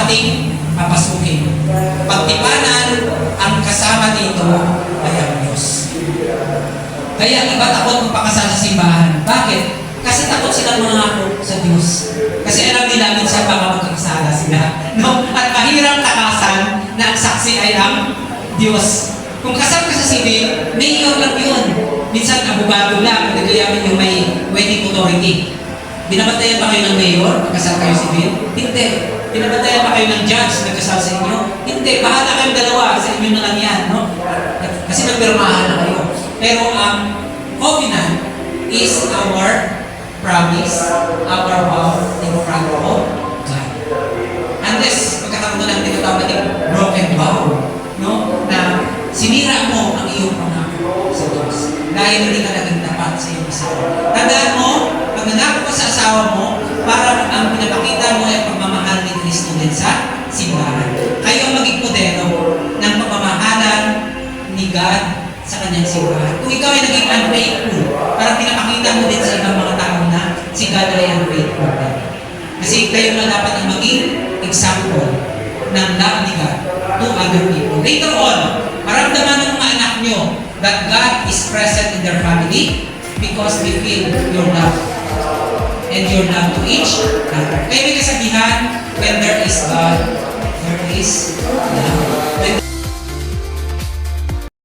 ating papasukin. Pagtipanan, ang kasama dito ay ang Diyos. Kaya iba takot magpakasal sa simbahan. Bakit? Kasi takot silang mangako sa Diyos. Kasi alam nila minsan baka magkakasala sila. No? At mahirap takasan na ang saksi ay ang Diyos. Kung kasal ka sa civil, mayor lang yun. Minsan abogado lang, nagayamin yung may wedding authority. Binabantayan ba kayo ng mayor, nagkasal kayo civil? Hindi. Binabantayan ba kayo ng judge, nagkasal sa inyo? Hindi. Bahala kayong dalawa sa inyo na lang yan. No? Kasi nagpirmahan na kayo. Pero ang covenant is our promise, our vow in front of God. Unless magkakaroon na ng tinatawag natin broken vow, no? Na sinira mo ang iyong pangako sa Diyos dahil hindi ka naging tapat sa iyong asawa. Tandaan mo, pag nangako ka sa asawa mo, para ang pinapakita mo ay pagmamahal ni Kristo din sa simbahan. Kayo ang maging modelo ng pagmamahalan ni God sa kanyang simbahan. Kung ikaw ay naging unfaithful, parang pinapakita mo din sa ibang mga tao na si God ay unfaithful. Kasi kayo na dapat ang maging example ng love ni God to other people. Later on, maramdaman ng mga anak nyo that God is present in their family because they feel your love and your love to each other. Kaya may kasabihan, when there is God, there is love.